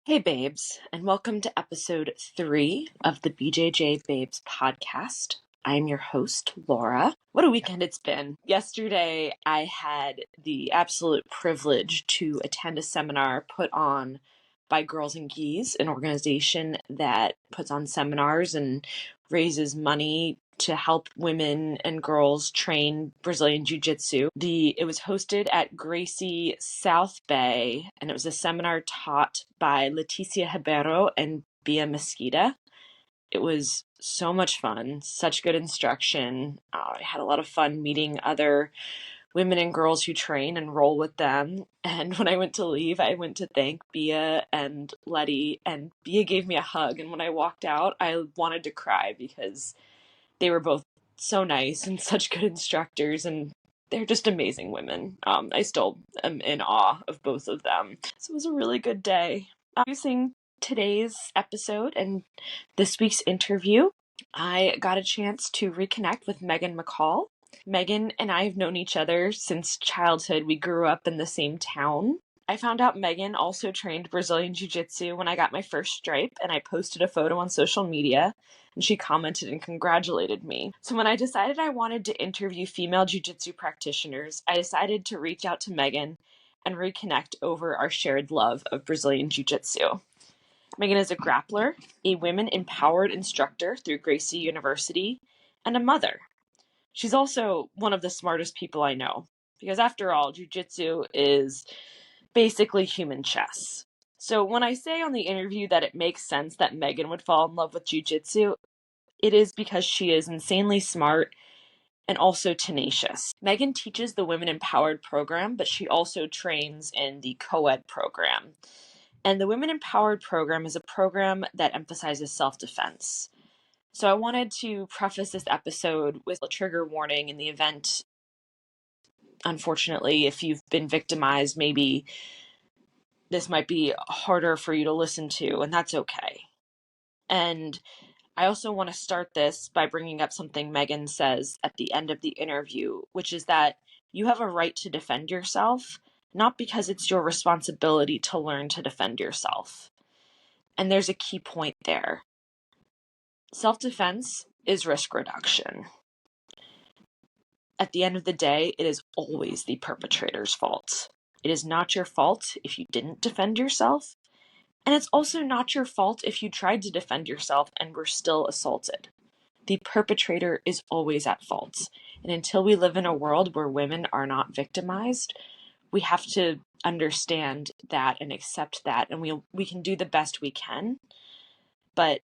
Hey, babes, and welcome to episode 3 of the BJJ Babes podcast. I'm your host, Laura. What a weekend it's been. Yesterday, I had the absolute privilege to attend a seminar put on by Girls and Geese, an organization that puts on seminars and raises money to help women and girls train Brazilian Jiu Jitsu. It was hosted at Gracie South Bay, and it was a seminar taught by Leticia Ribeiro and Bia Mesquita. It was so much fun, such good instruction. I had a lot of fun meeting other women and girls who train and roll with them. And when I went to leave, I went to thank Bia and Letty, and Bia gave me a hug. And when I walked out, I wanted to cry because they were both so nice and such good instructors, and they're just amazing women. I still am in awe of both of them. So it was a really good day. Using today's episode and this week's interview, I got a chance to reconnect with Megan McCall. Megan and I have known each other since childhood. We grew up in the same town. I found out Megan also trained Brazilian Jiu Jitsu when I got my first stripe, and I posted a photo on social media, and she commented and congratulated me. So when I decided I wanted to interview female Jiu Jitsu practitioners, I decided to reach out to Megan and reconnect over our shared love of Brazilian Jiu Jitsu. Megan is a grappler, a women-empowered instructor through Gracie University, and a mother. She's also one of the smartest people I know, because after all, Jiu Jitsu is basically human chess. So when I say on the interview that it makes sense that Megan would fall in love with Jiu Jitsu, it is because she is insanely smart and also tenacious. Megan teaches the Women Empowered program, but she also trains in the co-ed program. And the Women Empowered program is a program that emphasizes self-defense. So I wanted to preface this episode with a trigger warning in the event, unfortunately, if you've been victimized, maybe this might be harder for you to listen to, and that's okay. And I also want to start this by bringing up something Megan says at the end of the interview, which is that you have a right to defend yourself, not because it's your responsibility to learn to defend yourself. And there's a key point there. Self-defense is risk reduction. At the end of the day, it is always the perpetrator's fault. It is not your fault if you didn't defend yourself, and it's also not your fault if you tried to defend yourself and were still assaulted. The perpetrator is always at fault. And until we live in a world where women are not victimized, we have to understand that and accept that. And we can do the best we can, but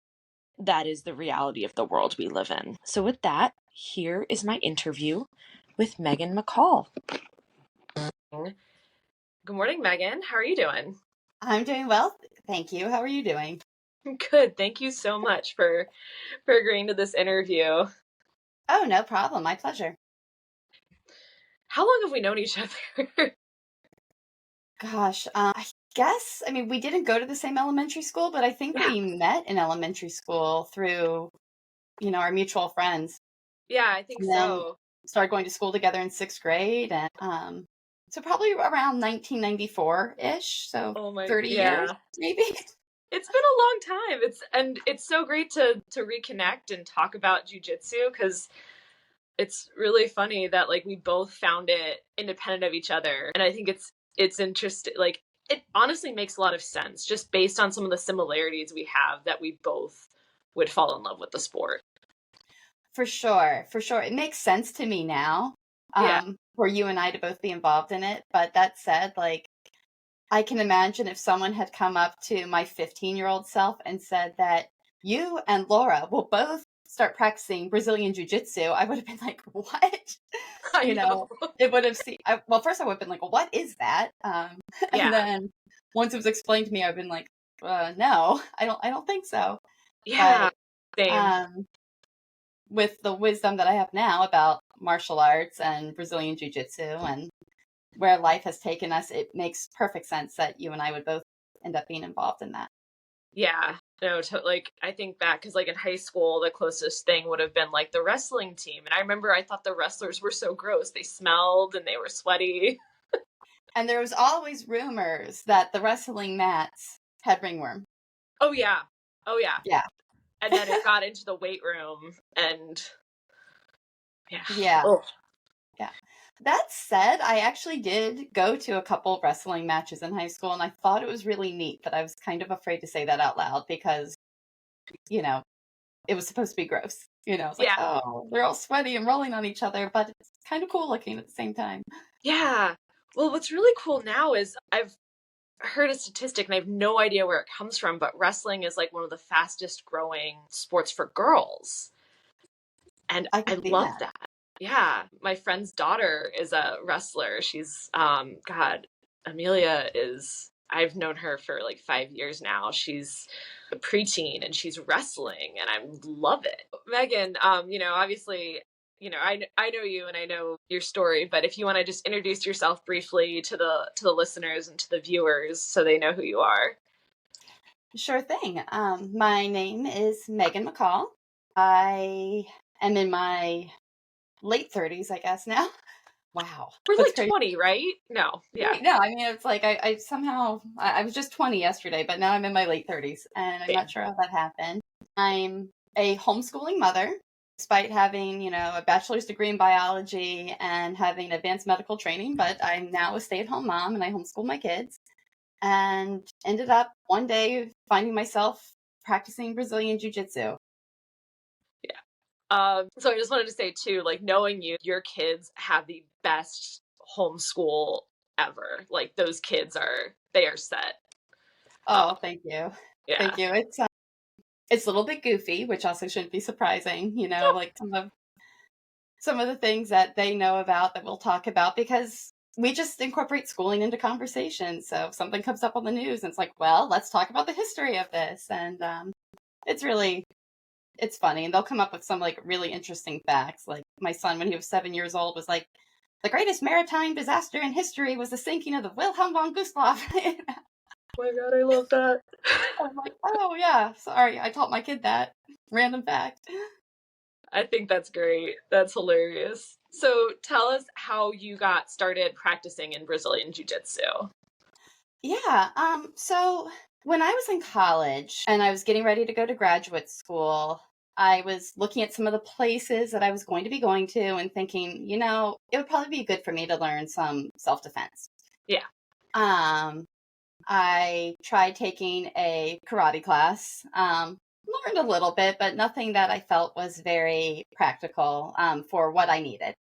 that is the reality of the world we live in. So with that, here is my interview with Megan McCall. Good morning, Megan. How are you doing? I'm doing well, thank you. How are you doing? Good. Thank you so much for agreeing to this interview. Oh, no problem. My pleasure. How long have we known each other? Gosh, I guess, we didn't go to the same elementary school, but I think we met in elementary school through, our mutual friends. Yeah, I think And then so. started going to school together in 6th grade, and so probably around 1994-ish, so 30 years, maybe. It's been a long time. It's so great to reconnect and talk about jiu-jitsu, because it's really funny that we both found it independent of each other. And I think it's interesting. It honestly makes a lot of sense just based on some of the similarities we have, that we both would fall in love with the sport. For sure. It makes sense to me now, for you and I to both be involved in it. But that said, I can imagine if someone had come up to my 15-year-old self and said that you and Laura will both start practicing Brazilian Jiu Jitsu, I would have been like, what? I know. It would have seen, first I would have been like, well, what is that? And then once it was explained to me, I've been like, no, I don't think so. Yeah. But, same. With the wisdom that I have now about martial arts and Brazilian Jiu Jitsu and where life has taken us, it makes perfect sense that you and I would both end up being involved in that. Yeah, no, I think back, because in high school, the closest thing would have been the wrestling team. And I remember I thought the wrestlers were so gross. They smelled and they were sweaty. And there was always rumors that the wrestling mats Had ringworm. Oh yeah. Oh yeah. Yeah. And then it got into the weight room and yeah. Yeah. Oh. Yeah. That said, I actually did go to a couple wrestling matches in high school, and I thought it was really neat, but I was kind of afraid to say that out loud because, you know, it was supposed to be gross. You know, it's like, Yeah. oh, they're all sweaty and rolling on each other, but it's kind of cool looking at the same time. Yeah. Well, what's really cool now is I've heard a statistic and I have no idea where it comes from, but wrestling is like one of the fastest growing sports for girls. And I I can see love that. that. Yeah. My friend's daughter is a wrestler. She's, God, Amelia is, I've known her for like 5 years now. She's a preteen and she's wrestling and I love it. Megan, obviously, I know you and I know your story, but if you want to just introduce yourself briefly to the listeners and to the viewers so they know who you are. Sure thing. My name is Megan McCall. I am in my late 30s, I guess now. Wow. We're That's like crazy. 20, right? No. Yeah. Right. No, I mean, it's like I somehow, I was just 20 yesterday, but now I'm in my late 30s, and I'm not Same. sure how that happened. I'm a homeschooling mother, despite having, a bachelor's degree in biology and having advanced medical training, but I'm now a stay-at-home mom and I homeschool my kids, and ended up one day finding myself practicing Brazilian Jiu Jitsu. Yeah. So I just wanted to say too, like knowing you, your kids have the best homeschool ever. Like those kids they are set. Oh, thank you. Yeah. Thank you. It's a little bit goofy, which also shouldn't be surprising, like some of the things that they know about that we'll talk about because we just incorporate schooling into conversation. So if something comes up on the news and it's like, well, let's talk about the history of this. And it's it's funny. And they'll come up with some like really interesting facts. Like my son, when he was 7 years old, was like, the greatest maritime disaster in history was the sinking of the Wilhelm von Gustloff. Oh my God, I love that. I'm like, oh yeah, sorry, I taught my kid that. Random fact. I think that's great. That's hilarious. So tell us how you got started practicing in Brazilian Jiu Jitsu. Yeah. So when I was in college and I was getting ready to go to graduate school, I was looking at some of the places that I was going to be going to and thinking, it would probably be good for me to learn some self-defense. Yeah. I tried taking a karate class, learned a little bit, but nothing that I felt was very practical for what I needed.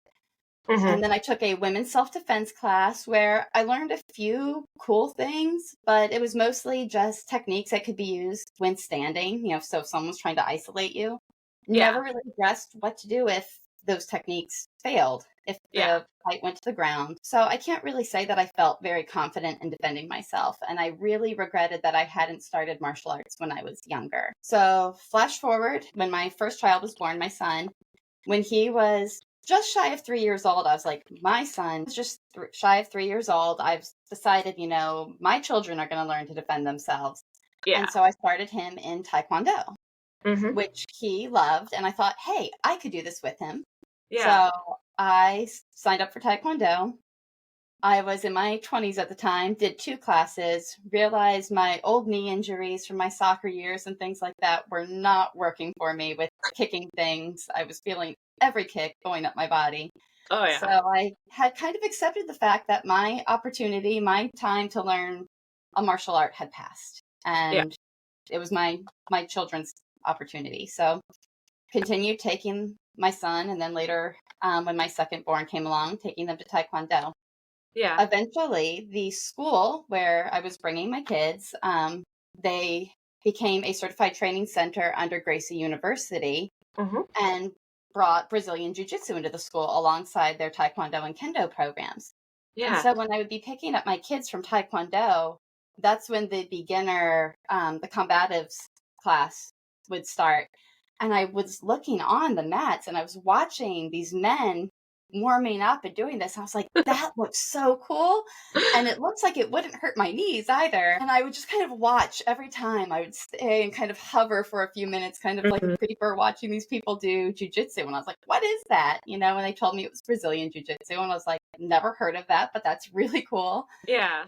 Mm-hmm. And then I took a women's self-defense class where I learned a few cool things, but it was mostly just techniques that could be used when standing, so if someone's trying to isolate you. Yeah. Never really addressed what to do if those techniques failed, if the fight went to the ground. So I can't really say that I felt very confident in defending myself. And I really regretted that I hadn't started martial arts when I was younger. So flash forward, when my first child was born, my son, when he was just shy of 3 years old, I was like, my son is just shy of 3 years old. I've decided, my children are going to learn to defend themselves. Yeah. And so I started him in Taekwondo, Mm-hmm. which he loved. And I thought, hey, I could do this with him. Yeah. So I signed up for Taekwondo. I was in my 20s at the time, did 2 classes, realized my old knee injuries from my soccer years and things like that were not working for me with kicking things. I was feeling every kick going up my body. Oh yeah. So I had kind of accepted the fact that my opportunity, my time to learn a martial art had passed. And it was my children's opportunity. So continued taking my son, and then later, when my second born came along, taking them to Taekwondo. Yeah. Eventually, the school where I was bringing my kids, they became a certified training center under Gracie University, Mm-hmm. and brought Brazilian Jiu Jitsu into the school alongside their Taekwondo and Kendo programs. And Yeah. so when I would be picking up my kids from Taekwondo, that's when the beginner, the combatives class would start. And I was looking on the mats and I was watching these men warming up and doing this. And I was like, that looks so cool. And it looks like it wouldn't hurt my knees either. And I would just kind of watch every time. I would stay and kind of hover for a few minutes, kind of like a creeper watching these people do jujitsu. And I was like, what is that? And they told me it was Brazilian Jiu Jitsu. And I was like, never heard of that, but that's really cool. Yeah.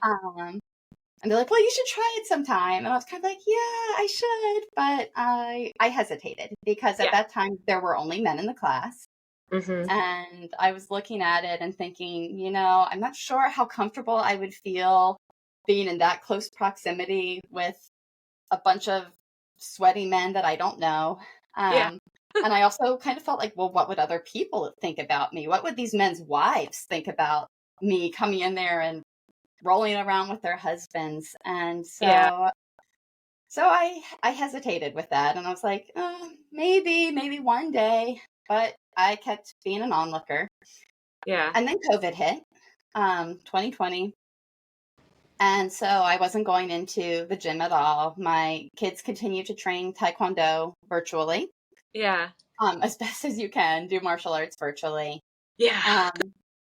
And they're like, well, you should try it sometime. And I was kind of like, yeah, I should. But I hesitated because at that time there were only men in the class. Mm-hmm. And I was looking at it and thinking, I'm not sure how comfortable I would feel being in that close proximity with a bunch of sweaty men that I don't know. And I also kind of felt like, well, what would other people think about me? What would these men's wives think about me coming in there and rolling around with their husbands? And so I hesitated with that, and I was like, maybe one day, but I kept being an onlooker. Yeah. And then COVID hit, 2020. And so I wasn't going into the gym at all. My kids continue to train Taekwondo virtually. Yeah. As best as you can, do martial arts virtually. Yeah.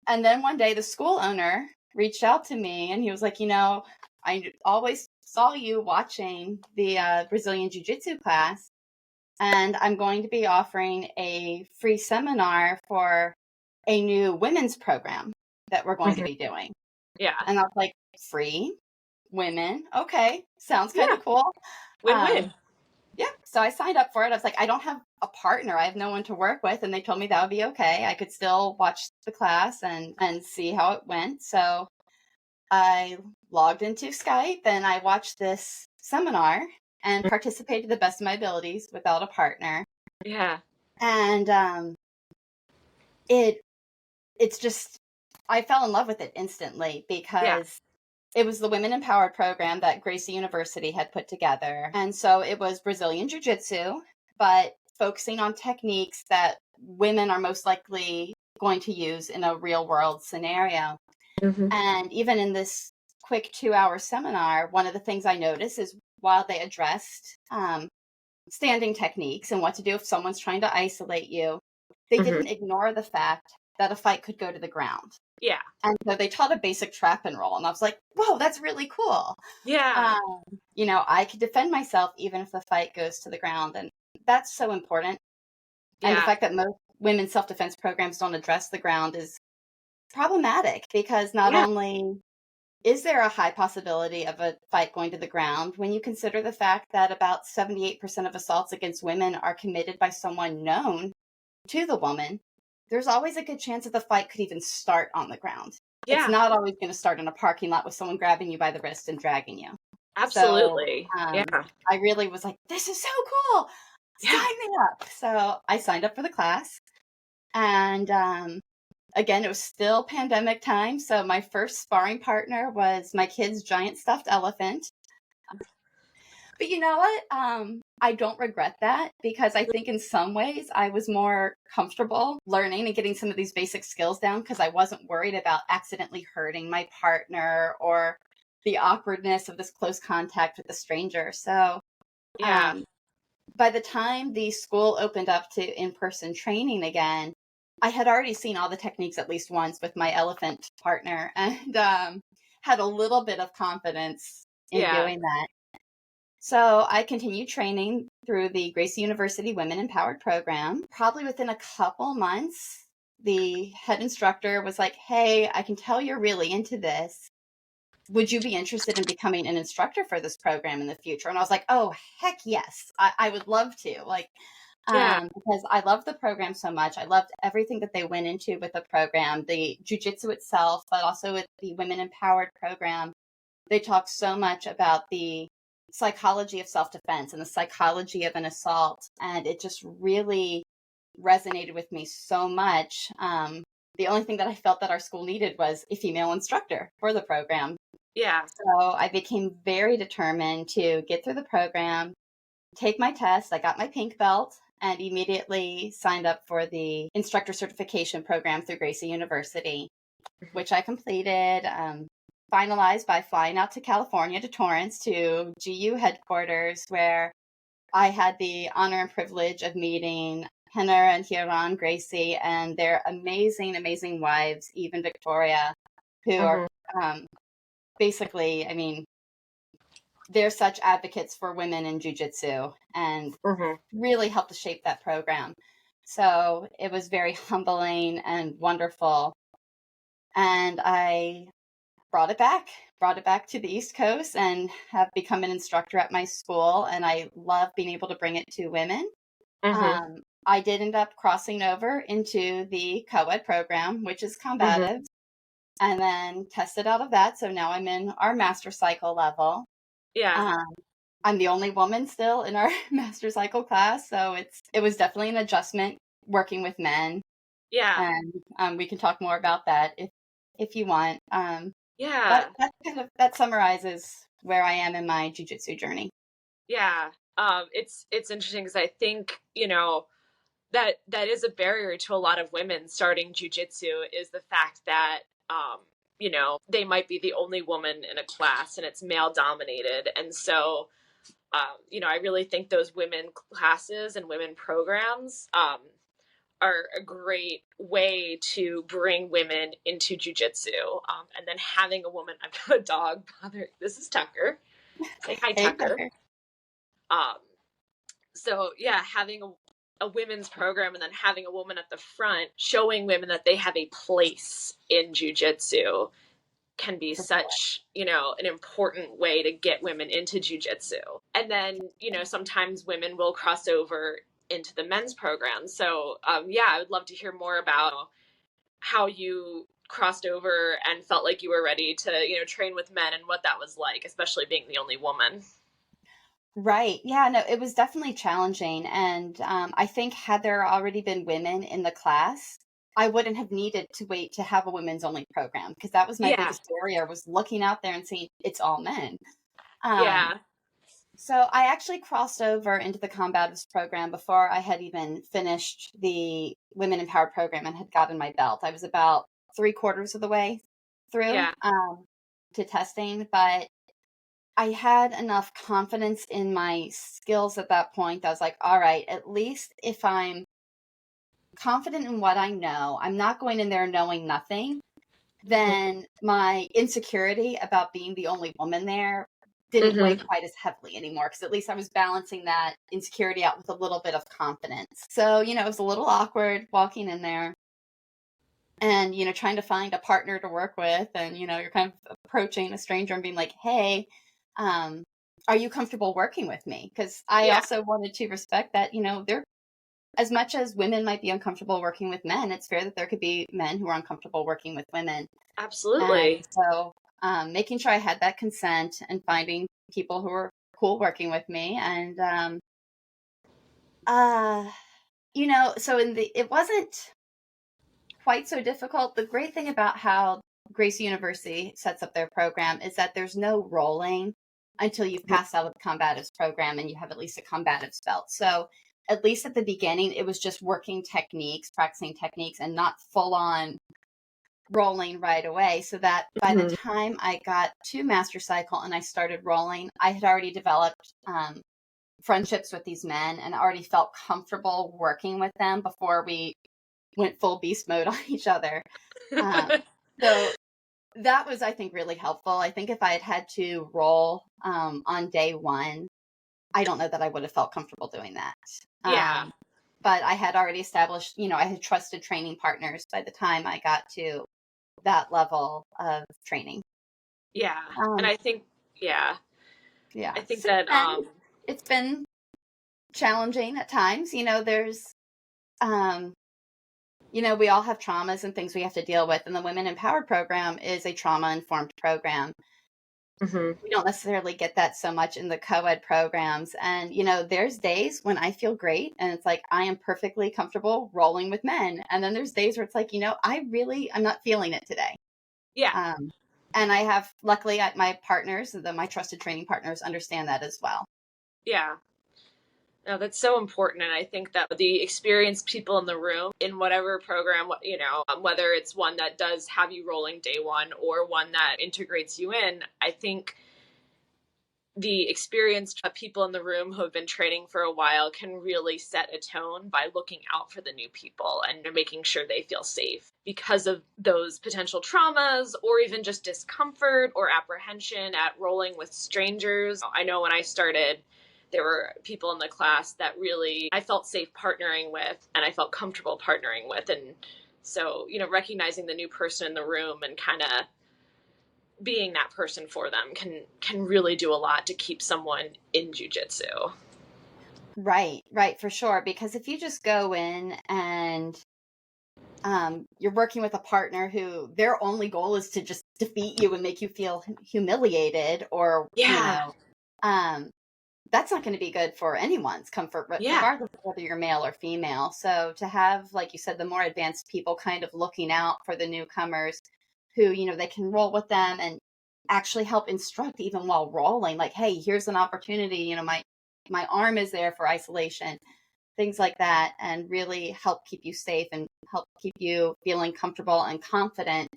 And then one day the school owner reached out to me and he was like, I always saw you watching the Brazilian Jiu Jitsu class, and I'm going to be offering a free seminar for a new women's program that we're going to be doing. Yeah. And I was like, free women? Okay. Sounds kind of cool. Win-win. Yeah. So I signed up for it. I was like, I don't have a partner. I have no one to work with. And they told me that would be okay. I could still watch the class and see how it went. So I logged into Skype and I watched this seminar and participated to the best of my abilities without a partner. Yeah. And it's just, I fell in love with it instantly because it was the Women Empowered program that Gracie University had put together. And so it was Brazilian Jiu Jitsu, but focusing on techniques that women are most likely going to use in a real world scenario. Mm-hmm. And even in this quick 2-hour seminar, one of the things I noticed is while they addressed standing techniques and what to do if someone's trying to isolate you, they didn't ignore the fact that a fight could go to the ground. Yeah. And so they taught a basic trap and roll. And I was like, whoa, that's really cool. Yeah. I could defend myself even if the fight goes to the ground. And that's so important. Yeah. And the fact that most women's self-defense programs don't address the ground is problematic because not only is there a high possibility of a fight going to the ground, when you consider the fact that about 78% of assaults against women are committed by someone known to the woman, there's always a good chance that the fight could even start on the ground. Yeah. It's not always going to start in a parking lot with someone grabbing you by the wrist and dragging you. Absolutely. So, I really was like, this is so cool. Sign me up. So I signed up for the class. And again, it was still pandemic time. So my first sparring partner was my kid's giant stuffed elephant. But you know what? I don't regret that because I think in some ways I was more comfortable learning and getting some of these basic skills down because I wasn't worried about accidentally hurting my partner or the awkwardness of this close contact with a stranger. So by the time the school opened up to in-person training again, I had already seen all the techniques at least once with my elephant partner and had a little bit of confidence in doing that. So I continued training through the Gracie University Women Empowered program. Probably within a couple months, the head instructor was like, hey, I can tell you're really into this. Would you be interested in becoming an instructor for this program in the future? And I was like, oh, heck yes. I would love to. Because I loved the program so much. I loved everything that they went into with the program, the jiu-jitsu itself, but also with the Women Empowered program. They talked so much about the psychology of self-defense and the psychology of an assault. And it just really resonated with me so much. The only thing that I felt that our school needed was a female instructor for the program. Yeah. So I became very determined to get through the program, take my test. I got my pink belt and immediately signed up for the instructor certification program through Gracie University, which I completed. Finalized by flying out to California to Torrance to GU headquarters, where I had the honor and privilege of meeting Henner and Hieron Gracie and their amazing, amazing wives, Eve and Victoria, who are basically, I mean, they're such advocates for women in jiu-jitsu and really helped to shape that program. So it was very humbling and wonderful. And I brought it back to the East Coast and have become an instructor at my school. And I love being able to bring it to women. Mm-hmm. I did end up crossing over into the co-ed program, which is Mm-hmm. combative, and then tested out of that. So now I'm in our master cycle level. Yeah. Um, I'm the only woman still in our master cycle class, so it was definitely an adjustment working with men, Yeah. and we can talk more about that if you want. But Yeah. that summarizes where I am in my jiu-jitsu journey. Yeah. It's interesting because I think, that is a barrier to a lot of women starting jujitsu is the fact that, they might be the only woman in a class and it's male dominated. And so, I really think those women classes and women programs, are a great way to bring women into jujitsu. And then having a woman, I've got a dog bothering. This is Tucker. Say hi, Hey, Tucker. Tucker. Um, so yeah, having a women's program and then having a woman at the front showing women that they have a place in jujitsu can be For sure. such, an important way to get women into jujitsu. And then, sometimes women will cross over into the men's program. So, yeah, I would love to hear more about how you crossed over and felt like you were ready to, train with men and what that was like, especially being the only woman. Right. Yeah, no, it was definitely challenging. And I think had there already been women in the class, I wouldn't have needed to wait to have a women's only program because that was my Yeah. biggest barrier was looking out there and seeing it's all men. Um, Yeah. so I actually crossed over into the combatives program before I had even finished the Women Empowered program and had gotten my belt. I was about 3/4 of the way through Yeah. to testing, but I had enough confidence in my skills at that point. I was like, all right, at least if I'm confident in what I know, I'm not going in there knowing nothing, then my insecurity about being the only woman there didn't weigh Mm-hmm. quite as heavily anymore because at least I was balancing that insecurity out with a little bit of confidence. So, it was a little awkward walking in there and, trying to find a partner to work with. And, you're kind of approaching a stranger and being like, hey, um, are you comfortable working with me? Because I Yeah. also wanted to respect that, they're as much as women might be uncomfortable working with men, it's fair that there could be men who are uncomfortable working with women. And Absolutely. so making sure I had that consent and finding people who were cool working with me. And, uh, so it wasn't quite so difficult. The great thing about how Gracie University sets up their program is that there's no rolling until you've passed out of the combatives program and you have at least a combatives belt. So at least at the beginning, it was just working techniques, practicing techniques, and not full on rolling right away. So that by the Mm-hmm. time I got to Master Cycle and I started rolling, I had already developed friendships with these men and already felt comfortable working with them before we went full beast mode on each other. So that was, I think, really helpful. I think if I had to roll on day one, I don't know that I would have felt comfortable doing that. Yeah. But I had already established, I had trusted training partners by the time I got to that level of training. Yeah. And Um, I think, yeah, yeah. I think Since that, then, it's been challenging at times. There's, um, we all have traumas and things we have to deal with. And the Women Empowered program is a trauma informed program. mm-hmm. We don't necessarily get that so much in the co-ed programs. And, there's days when I feel great and it's like, I am perfectly comfortable rolling with men. And then there's days where it's like, I'm not feeling it today. Yeah. And I have, luckily, my partners, my trusted training partners understand that as well. Yeah. No, that's so important. And I think that the experienced people in the room in whatever program, whether it's one that does have you rolling day one or one that integrates you in, I think the experienced people in the room who have been training for a while can really set a tone by looking out for the new people and making sure they feel safe because of those potential traumas or even just discomfort or apprehension at rolling with strangers. I know when I started, there were people in the class that really I felt safe partnering with and I felt comfortable partnering with. And so, recognizing the new person in the room and kind of being that person for them can really do a lot to keep someone in jiu-jitsu. Right, for sure. Because if you just go in and you're working with a partner who their only goal is to just defeat you and make you feel humiliated, or Yeah. that's not going to be good for anyone's comfort, Yeah. regardless of whether you're male or female. So to have, like you said, the more advanced people kind of looking out for the newcomers who, they can roll with them and actually help instruct even while rolling, like, hey, here's an opportunity, my arm is there for isolation, things like that, and really help keep you safe and help keep you feeling comfortable and confident,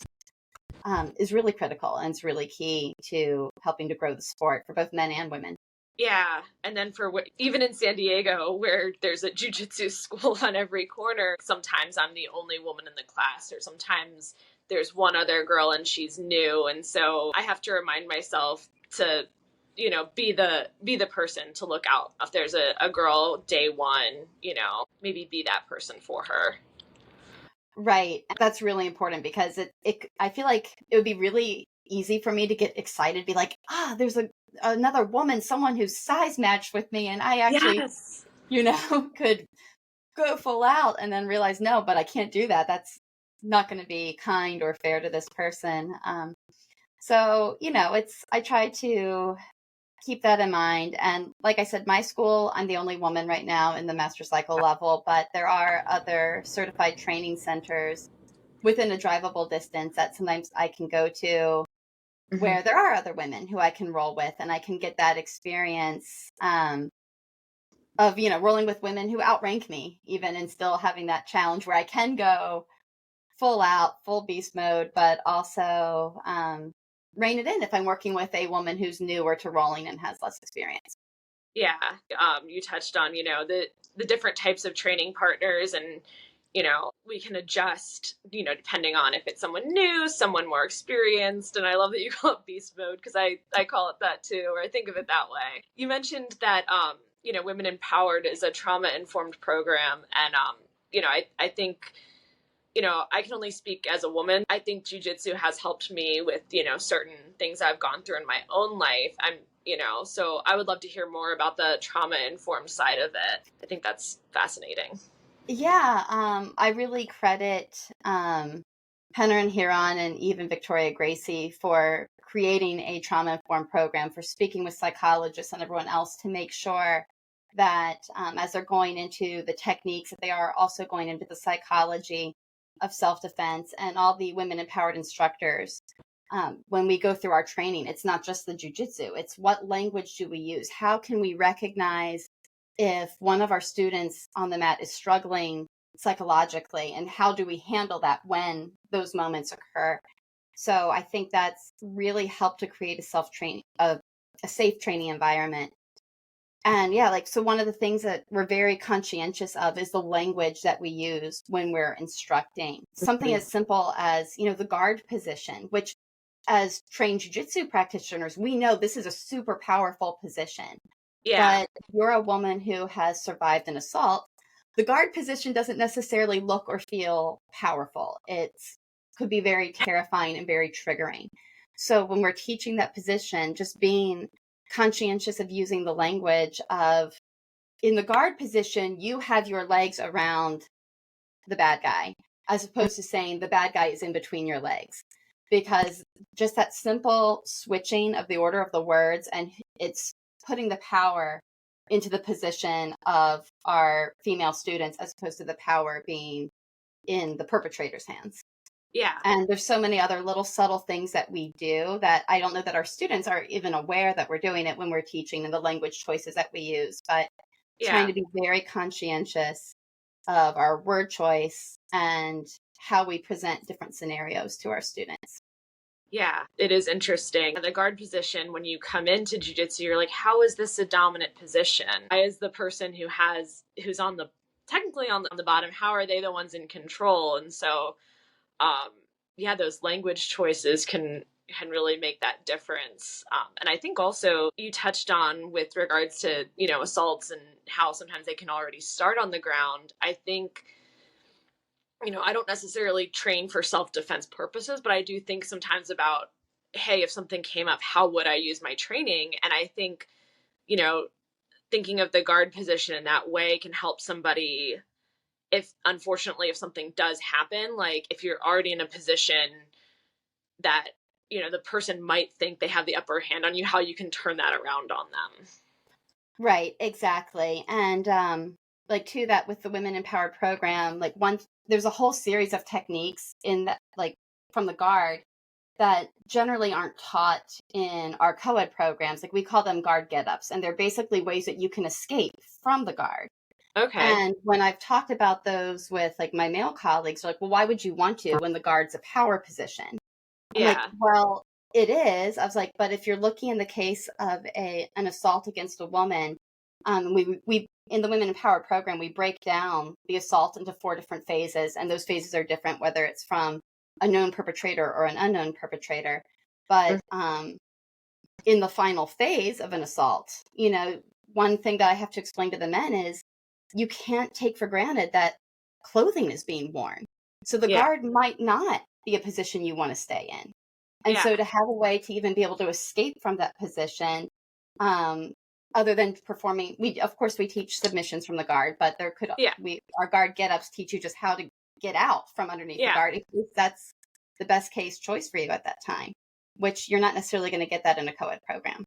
is really critical, and it's really key to helping to grow the sport for both men and women. Yeah, and then even in San Diego, where there's a jujitsu school on every corner, sometimes I'm the only woman in the class, or sometimes there's one other girl and she's new, and so I have to remind myself to, be the person to look out if there's a girl day one, maybe be that person for her. Right. That's really important, because I feel like it would be really easy for me to get excited, be like, there's another woman, someone who's size matched with me, and I actually, Yes. could go full out, and then realize, no, but I can't do that. That's not going to be kind or fair to this person. So, I try to keep that in mind. And like I said, my school, I'm the only woman right now in the master cycle level, but there are other certified training centers within a drivable distance that sometimes I can go to, Mm-hmm. where there are other women who I can roll with, and I can get that experience, of, rolling with women who outrank me even, and still having that challenge where I can go full out, full beast mode, but also, rein it in if I'm working with a woman who's newer to rolling and has less experience. Yeah. You touched on, the different types of training partners, and, we can adjust, depending on if it's someone new, someone more experienced. And I love that you call it beast mode, because I call it that too, or I think of it that way. You mentioned that, Women Empowered is a trauma informed program. And, I think, I can only speak as a woman. I think jujitsu has helped me with, certain things I've gone through in my own life. So I would love to hear more about the trauma informed side of it. I think that's fascinating. Yeah, I really credit, Henner and Huron and even Victoria Gracie for creating a trauma informed program, for speaking with psychologists and everyone else to make sure that, as they're going into the techniques, that they are also going into the psychology of self defense, and all the women empowered instructors. When we go through our training, it's not just the jujitsu, it's what language do we use? How can we recognize if one of our students on the mat is struggling psychologically, and how do we handle that when those moments occur? So I think that's really helped to create a safe training environment. And yeah, so one of the things that we're very conscientious of is the language that we use when we're instructing. Something as simple as, the guard position, which, as trained jiu-jitsu practitioners, we know this is a super powerful position. Yeah. But you're a woman who has survived an assault, the guard position doesn't necessarily look or feel powerful. It could be very terrifying and very triggering. So when we're teaching that position, just being conscientious of using the language of, in the guard position, you have your legs around the bad guy, as opposed to saying the bad guy is in between your legs. Because just that simple switching of the order of the words, and it's putting the power into the position of our female students, as opposed to the power being in the perpetrator's hands. Yeah. And there's so many other little subtle things that we do that I don't know that our students are even aware that we're doing it when we're teaching, and the language choices that we use, but trying Yeah. to be very conscientious of our word choice and how we present different scenarios to our students. Yeah, it is interesting. The guard position, when you come into jiu-jitsu, you're like, how is this a dominant position? I, as the person who's on the technically on the bottom, how are they the ones in control? And so, um, yeah, those language choices can really make that difference. And I think also you touched on, with regards to, assaults and how sometimes they can already start on the ground. I think, I don't necessarily train for self-defense purposes, but I do think sometimes about hey, if something came up, how would I use my training? And I think, you know, thinking of the guard position in that way can help somebody if, unfortunately, if something does happen, like if you're already in a position that, you know, the person might think they have the upper hand on you, how you can turn that around on them. Right, exactly. And like to that with the Women Empowered program, like there's a whole series of techniques in that, like from the guard, that generally aren't taught in our co-ed programs. Like we call them guard get-ups, and they're basically ways that you can escape from the guard. Okay. And when I've talked about those with like my male colleagues, they're like, well, why would you want to when the guard's a power position? I'm like, Yeah. well, it is. I was like, but if you're looking in the case of an assault against a woman, we in the Women in Power program, we break down the assault into 4 different phases, and those phases are different, whether it's from a known perpetrator or an unknown perpetrator. But in the final phase of an assault, you know, one thing that I have to explain to the men is you can't take for granted that clothing is being worn. So the Yeah. guard might not be a position you want to stay in. And Yeah. so to have a way to even be able to escape from that position, other than performing, of course we teach submissions from the guard, but Yeah. our guard get-ups teach you just how to get out from underneath the Yeah. guard if that's the best case choice for you at that time, which you're not necessarily going to get that in a co-ed program.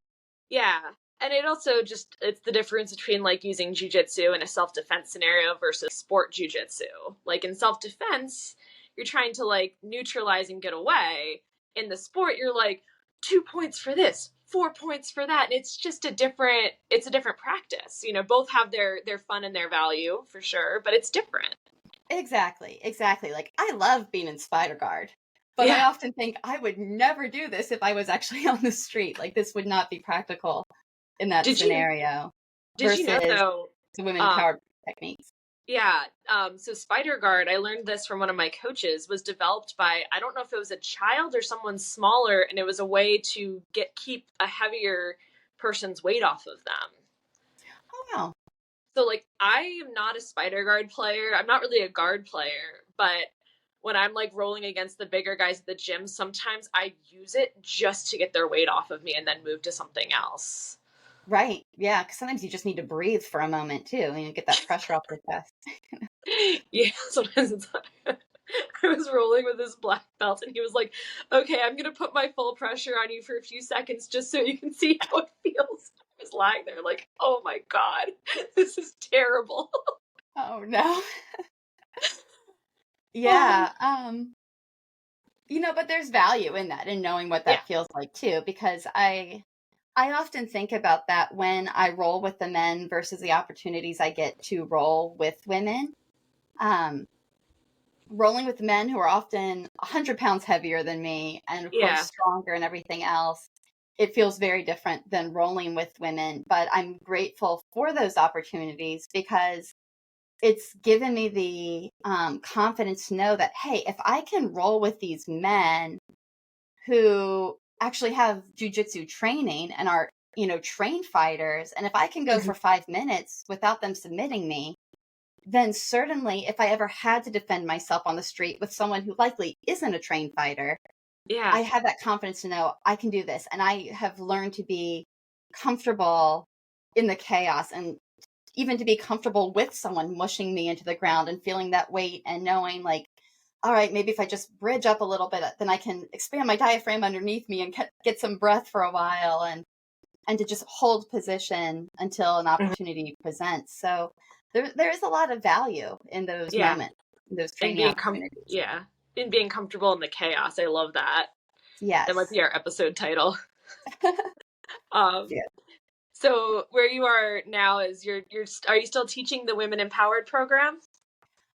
Yeah. And it also just, it's the difference between like using jujitsu in a self-defense scenario versus sport jujitsu. Like in self-defense, you're trying to like neutralize and get away. In the sport, you're like 2 points for this, 4 points for that. And it's just it's a different practice. You know, both have their fun and their value for sure, but it's different. Exactly. Like I love being in Spider Guard, but I often think I would never do this if I was actually on the street. Like this would not be practical in that Did you scenario did you know versus though? the women empowered techniques. Yeah. So Spider Guard, I learned this from one of my coaches, was developed by, I don't know if it was a child or someone smaller, and it was a way to keep a heavier person's weight off of them. Oh wow. So like I am not a Spider Guard player. I'm not really a guard player, but when I'm like rolling against the bigger guys at the gym, sometimes I use it just to get their weight off of me and then move to something else. Right. Yeah. Because sometimes you just need to breathe for a moment too, and you get that pressure off your chest. Yeah, sometimes it's I was rolling with this black belt and he was like, okay, I'm gonna put my full pressure on you for a few seconds just so you can see how it feels. I was lying there like, oh my god, this is terrible. Oh no. Yeah. You know, but there's value in that, in knowing what Yeah. that feels like too, because I often think about that when I roll with the men versus the opportunities I get to roll with women. Um, Rolling with men who are often 100 pounds heavier than me and, of course, Yeah. stronger and everything else, it feels very different than rolling with women. But I'm grateful for those opportunities because it's given me the confidence to know that, hey, if I can roll with these men who actually have jujitsu training and are, you know, trained fighters, and if I can go for 5 minutes without them submitting me, then certainly if I ever had to defend myself on the street with someone who likely isn't a trained fighter, Yeah. I have that confidence to know I can do this. And I have learned to be comfortable in the chaos, and even to be comfortable with someone mushing me into the ground and feeling that weight and knowing like, all right, maybe if I just bridge up a little bit, then I can expand my diaphragm underneath me and get some breath for a while, and to just hold position until an opportunity presents. So there is a lot of value in those Yeah. moments, in those And training opportunities. yeah. And being comfortable in the chaos. I love that. That might Yes. be our episode title. Um, Yeah. so where you are now is are you still teaching the Women Empowered program?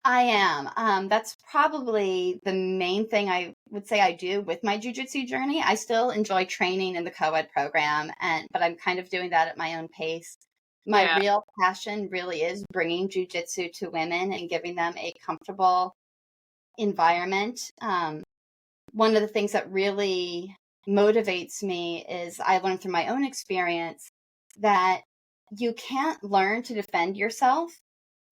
I am. That's probably the main thing I would say I do with my jujitsu journey. I still enjoy training in the co-ed program, but I'm kind of doing that at my own pace. My Yeah. real passion really is bringing jujitsu to women and giving them a comfortable environment. One of the things that really motivates me is I learned through my own experience that you can't learn to defend yourself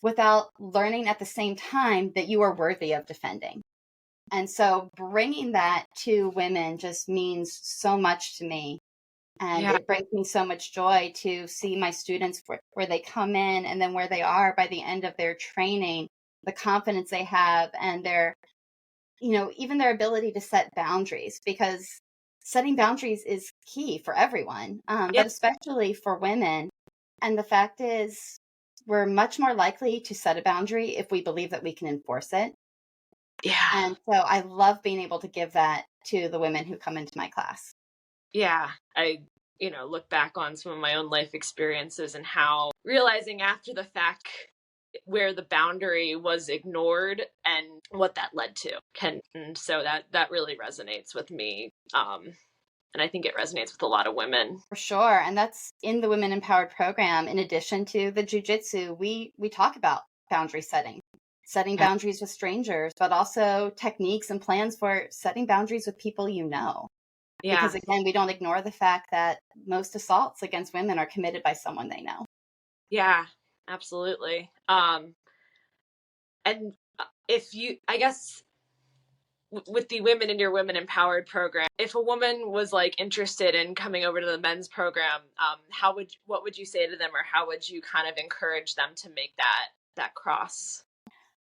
without learning at the same time that you are worthy of defending. And so bringing that to women just means so much to me. And Yeah. it brings me so much joy to see my students where they come in and then where they are by the end of their training, the confidence they have and their, even their ability to set boundaries, because setting boundaries is key for everyone, Yeah. but especially for women. And the fact is, we're much more likely to set a boundary if we believe that we can enforce it. Yeah. And so I love being able to give that to the women who come into my class. Yeah. I, look back on some of my own life experiences and how realizing after the fact where the boundary was ignored and what that led to. And so that really resonates with me. And I think it resonates with a lot of women. For sure. And that's in the Women Empowered program. In addition to the jujitsu, we talk about boundary setting Yeah. boundaries with strangers, but also techniques and plans for setting boundaries with people you know. Yeah. Because again, we don't ignore the fact that most assaults against women are committed by someone they know. Yeah, absolutely. And if you, I guess, with the Women in Your Women Empowered program, if a woman was like interested in coming over to the men's program, what would you say to them, or how would you kind of encourage them to make that cross?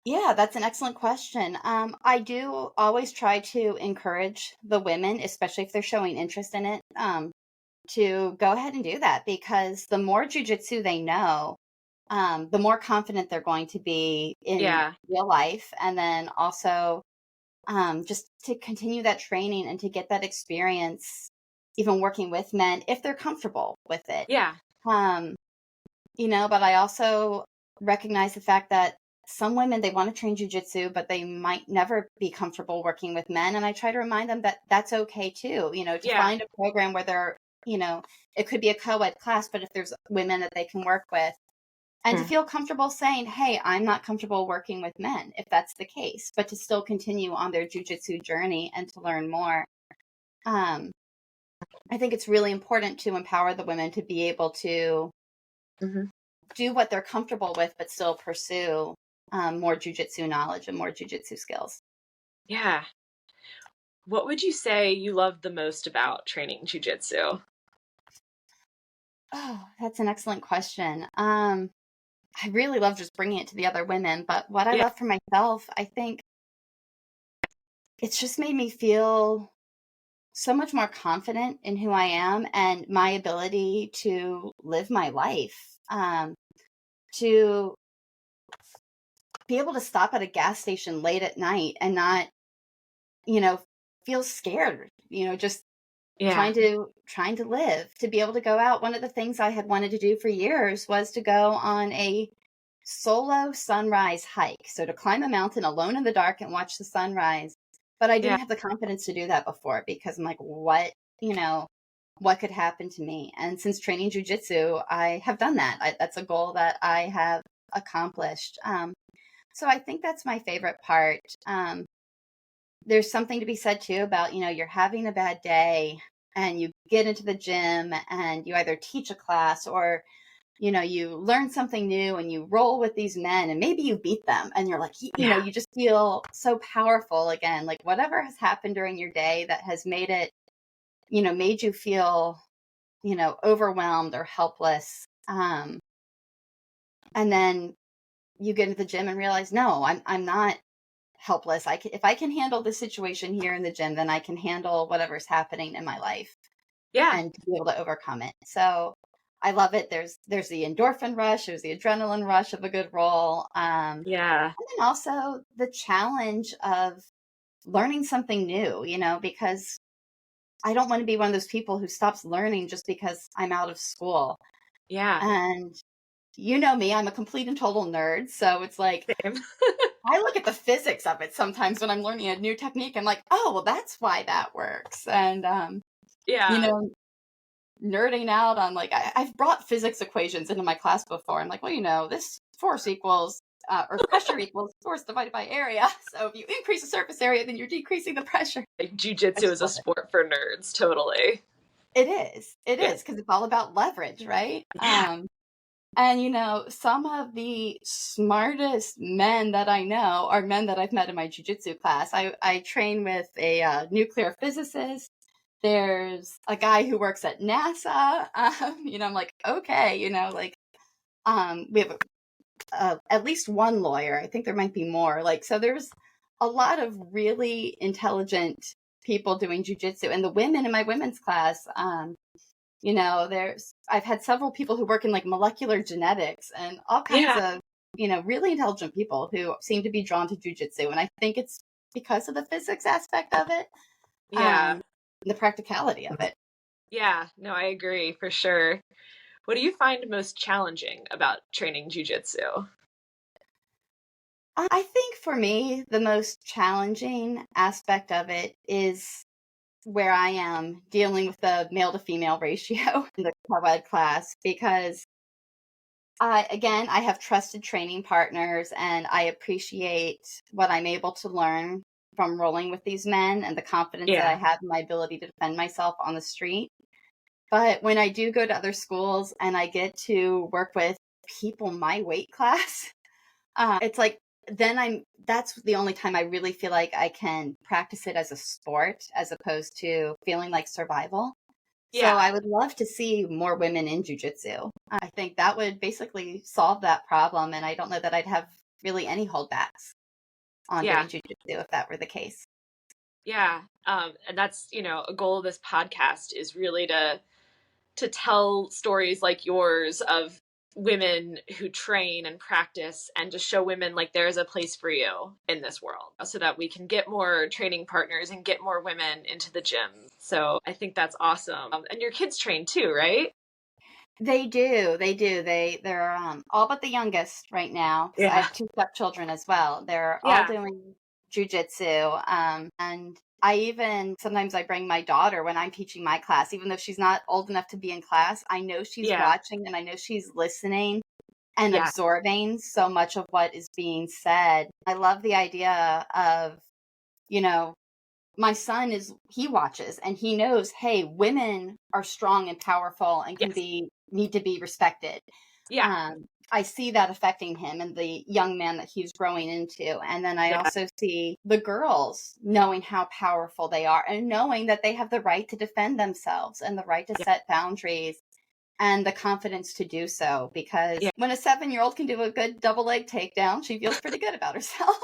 Yeah, that's an excellent question. I do always try to encourage the women, especially if they're showing interest in it, to go ahead and do that, because the more jujitsu they know, the more confident they're going to be in Yeah. real life. And then also just to continue that training and to get that experience, even working with men, if they're comfortable with it. Yeah. Um, but I also recognize the fact that some women, they want to train jujitsu, but they might never be comfortable working with men. And I try to remind them that that's okay too, to Yeah. find a program where they're, it could be a co-ed class, but if there's women that they can work with, and to Hmm. feel comfortable saying, hey, I'm not comfortable working with men, if that's the case, but to still continue on their jujitsu journey and to learn more. Um, I think it's really important to empower the women to be able to Hmm. do what they're comfortable with, but still pursue more jujitsu knowledge and more jujitsu skills. Yeah. What would you say you love the most about training jujitsu? Oh, that's an excellent question. I really love just bringing it to the other women, but what I Yeah. love for myself, I think it's just made me feel so much more confident in who I am and my ability to live my life. To be able to stop at a gas station late at night and not, you know, feel scared, just Yeah. trying to live, to be able to go out. One of the things I had wanted to do for years was to go on a solo sunrise hike. So to climb a mountain alone in the dark and watch the sunrise. But I Yeah. didn't have the confidence to do that before, because I'm like, what could happen to me? And since training jujitsu, I have done that. That's a goal that I have accomplished. So I think that's my favorite part. There's something to be said too about, you're having a bad day and you get into the gym and you either teach a class or, you learn something new and you roll with these men and maybe you beat them and you're like, Yeah. you just feel so powerful again, like whatever has happened during your day that has made it, made you feel, overwhelmed or helpless. And then you get into the gym and realize, no, I'm not helpless. If I can handle the situation here in the gym, then I can handle whatever's happening in my life Yeah. and to be able to overcome it. So I love it. There's the endorphin rush, there's the adrenaline rush of a good roll. Yeah. And then also the challenge of learning something new, because I don't want to be one of those people who stops learning just because I'm out of school. Yeah. And you know me, I'm a complete and total nerd. So it's like, Same. I look at the physics of it sometimes when I'm learning a new technique. I'm like, oh, well, that's why that works. And, you Yeah. know, nerding out on like, I've brought physics equations into my class before. I'm like, well, this force equals, or pressure equals force divided by area. So if you increase the surface area, then you're decreasing the pressure. Like, I jujitsu just is a love it. sport for nerds, totally. It is. It Yeah. is, because it's all about leverage, right? Yeah. And, some of the smartest men that I know are men that I've met in my jiu-jitsu class. I train with a nuclear physicist. There's a guy who works at NASA. I'm like, okay, we have at least one lawyer. I think there might be more. So there's a lot of really intelligent people doing jiu-jitsu. And the women in my women's class, I've had several people who work in like molecular genetics and all kinds of, really intelligent people who seem to be drawn to jujitsu. And I think it's because of the physics aspect of it, Yeah. the practicality of it. Yeah. No, I agree for sure. What do you find most challenging about training jujitsu? I think for me, the most challenging aspect of it is where I am dealing with the male to female ratio in the co-ed class, because I have trusted training partners and I appreciate what I'm able to learn from rolling with these men and the confidence that I Yeah. have in my ability to defend myself on the street. But when I do go to other schools and I get to work with people my weight class, it's like, that's the only time I really feel like I can practice it as a sport as opposed to feeling like survival. So Yeah. I would love to see more women in jujitsu. I think that would basically solve that problem, and I don't know that I'd have really any holdbacks on Yeah. doing jujitsu if that were the case. Yeah. And that's, a goal of this podcast is really to tell stories like yours of women who train and practice and to show women like there is a place for you in this world so that we can get more training partners and get more women into the gym. So I think that's awesome. And your kids train too, right? They do. They do. They're all but the youngest right now, because I Yeah. have two stepchildren as well. They're all Yeah. doing jujitsu. And I even sometimes I bring my daughter when I'm teaching my class, even though she's not old enough to be in class. I know she's Yeah. watching and I know she's listening and Yeah. absorbing so much of what is being said. I love the idea of, you know, my son he watches and he knows, hey, women are strong and powerful and Yes. need to be respected. Yeah. I see that affecting him and the young man that he's growing into. And then I Yeah. also see the girls knowing how powerful they are and knowing that they have the right to defend themselves and the right to Yeah. set boundaries and the confidence to do so. Because Yeah. when a 7-year-old can do a good double leg takedown, she feels pretty good about herself.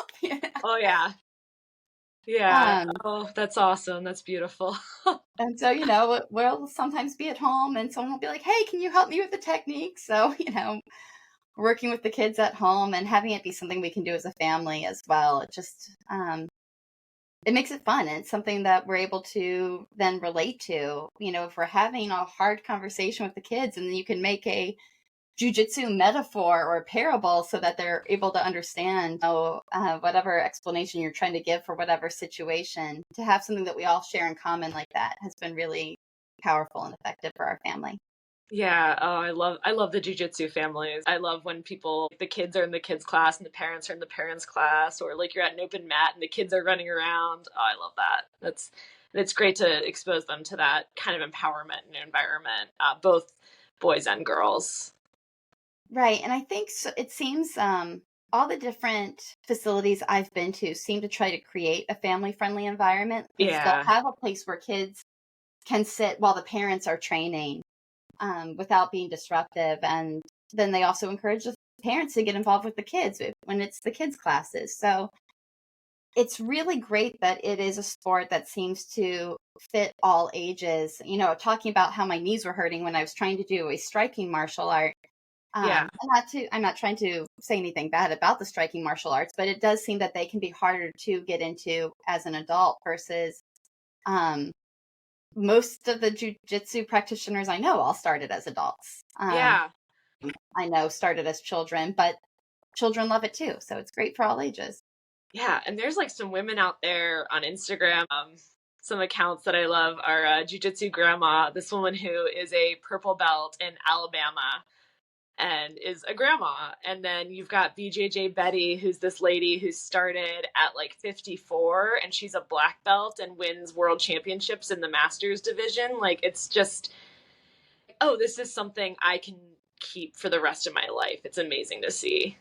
Oh yeah. Yeah. Um, Oh, that's awesome. That's beautiful. and so, we'll sometimes be at home and someone will be like, hey, can you help me with the technique? So, working with the kids at home and having it be something we can do as a family as well. It just, it makes it fun. And it's something that we're able to then relate to, if we're having a hard conversation with the kids and then you can make a jujitsu metaphor or a parable so that they're able to understand whatever explanation you're trying to give for whatever situation. To have something that we all share in common like that has been really powerful and effective for our family. Yeah, oh, I love the jujitsu families. I love when the kids are in the kids class and the parents are in the parents class, or like you're at an open mat and the kids are running around. Oh, I love that. It's great to expose them to that kind of empowerment and environment, both boys and girls. Right. And I think it seems all the different facilities I've been to seem to try to create a family friendly environment, because they'll Yeah, have a place where kids can sit while the parents are training without being disruptive. And then they also encourage the parents to get involved with the kids when it's the kids' classes. So it's really great that it is a sport that seems to fit all ages. Talking about how my knees were hurting when I was trying to do a striking martial art. yeah, I'm not trying to say anything bad about the striking martial arts, but it does seem that they can be harder to get into as an adult versus um, most of the jujitsu practitioners I know all started as adults. yeah. I know started as children, but children love it too. So it's great for all ages. Yeah, and there's like some women out there on Instagram. Some accounts that I love are Jujitsu Grandma, this woman who is a purple belt in Alabama and is a grandma. And then you've got BJJ Betty, who's this lady who started at like 54 and she's a black belt and wins world championships in the masters division. Like it's just, oh, this is something I can keep for the rest of my life. It's amazing to see.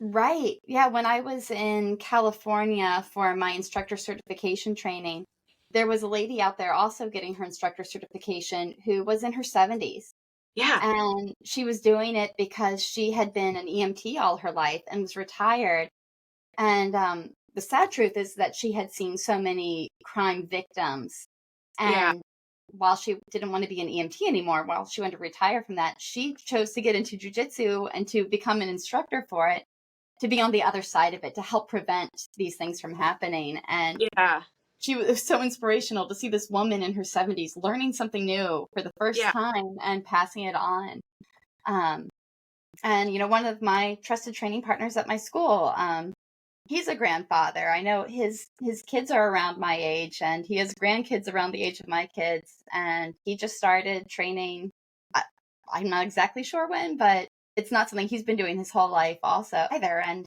Right. Yeah. When I was in California for my instructor certification training, there was a lady out there also getting her instructor certification who was in her 70s. Yeah. And she was doing it because she had been an EMT all her life and was retired. And the sad truth is that she had seen so many crime victims. Yeah. And while she didn't want to be an EMT anymore, while she wanted to retire from that, she chose to get into jiu-jitsu and to become an instructor for it, to be on the other side of it, to help prevent these things from happening. And Yeah. she was so inspirational to see this woman in her 70s learning something new for the first Yeah. time and passing it on. And, one of my trusted training partners at my school, he's a grandfather. I know his kids are around my age, and he has grandkids around the age of my kids. And he just started training. I'm not exactly sure when, but it's not something he's been doing his whole life also either. And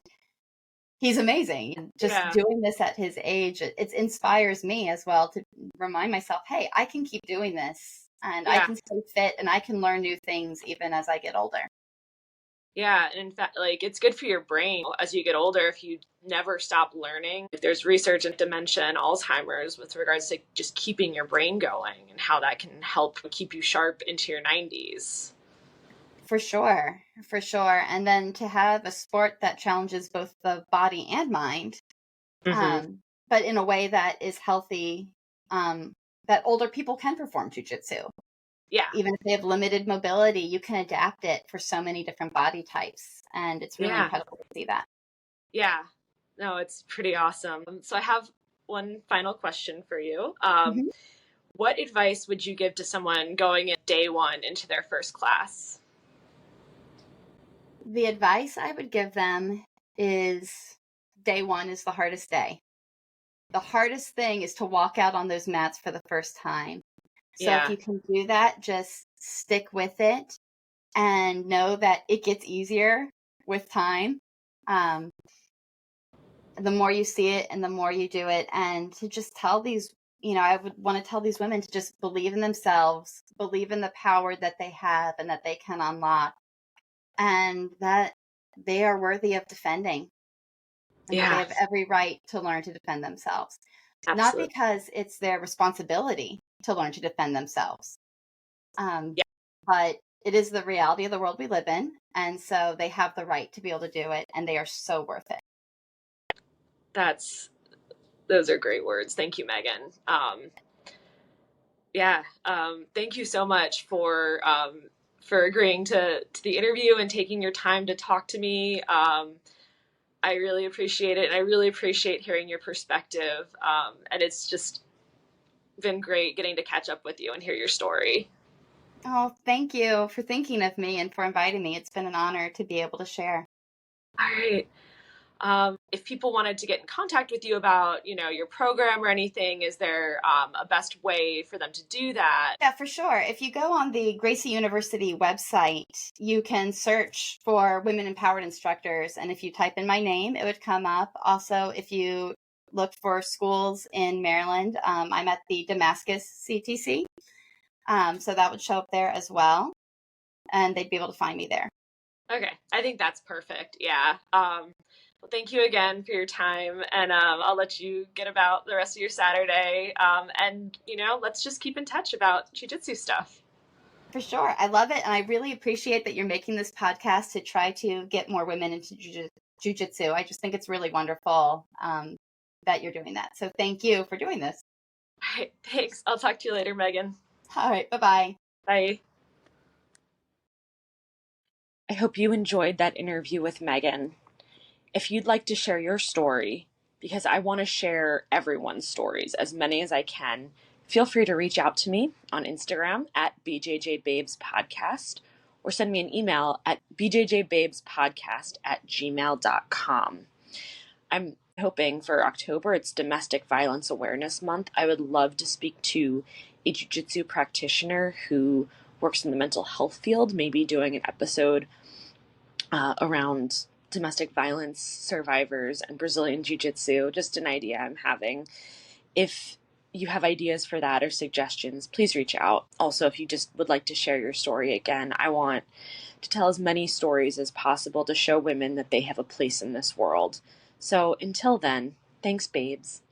he's amazing. Just doing this at his age, it inspires me as well to remind myself, hey, I can keep doing this, and I can stay fit, and I can learn new things even as I get older. Yeah, and in fact, like, it's good for your brain as you get older if you never stop learning. There's research in dementia and Alzheimer's with regards to just keeping your brain going and how that can help keep you sharp into your 90s. For sure, for sure. And then to have a sport that challenges both the body and mind, but in a way that is healthy, that older people can perform jujitsu. Yeah. Even if they have limited mobility, you can adapt it for so many different body types. And it's really incredible to see that. Yeah. No, it's pretty awesome. So I have one final question for you. What advice would you give to someone going in day one into their first class? The advice I would give them is day one is the hardest day. The hardest thing is to walk out on those mats for the first time. So if you can do that, just stick with it and know that it gets easier with time. The more you see it and the more you do it, and to just tell these, I would want to tell these women to just believe in themselves, believe in the power that they have and that they can unlock, and that they are worthy of defending, and that they have every right to learn to defend themselves. Not because it's their responsibility to learn to defend themselves, but it is the reality of the world we live in, and so they have the right to be able to do it, and they are so worth it. Those are great words. Thank you, Megan. Thank you so much for agreeing to the interview and taking your time to talk to me. I really appreciate it, and I really appreciate hearing your perspective. And it's just been great getting to catch up with you and hear your story. Oh, thank you for thinking of me and for inviting me. It's been an honor to be able to share. All right. If people wanted to get in contact with you about, your program or anything, is there a best way for them to do that? Yeah, for sure. If you go on the Gracie University website, you can search for women empowered instructors. And if you type in my name, it would come up. Also, if you look for schools in Maryland, I'm at the Damascus CTC. So that would show up there as well. And they'd be able to find me there. Okay. I think that's perfect. Yeah. Well, thank you again for your time, and I'll let you get about the rest of your Saturday. And let's just keep in touch about jiu-jitsu stuff. For sure. I love it. And I really appreciate that you're making this podcast to try to get more women into jiu-jitsu. I just think it's really wonderful that you're doing that. So thank you for doing this. All right. Thanks. I'll talk to you later, Megan. All right. Bye-bye. Bye. I hope you enjoyed that interview with Megan. If you'd like to share your story, because I want to share everyone's stories, as many as I can, feel free to reach out to me on Instagram at BJJBabesPodcast, or send me an email at bjjbabespodcast@gmail.com. I'm hoping for October, it's Domestic Violence Awareness Month. I would love to speak to a jiu-jitsu practitioner who works in the mental health field, maybe doing an episode around domestic violence survivors and Brazilian Jiu Jitsu, just an idea I'm having. If you have ideas for that or suggestions, please reach out. Also, if you just would like to share your story again, I want to tell as many stories as possible to show women that they have a place in this world. So until then, thanks, babes.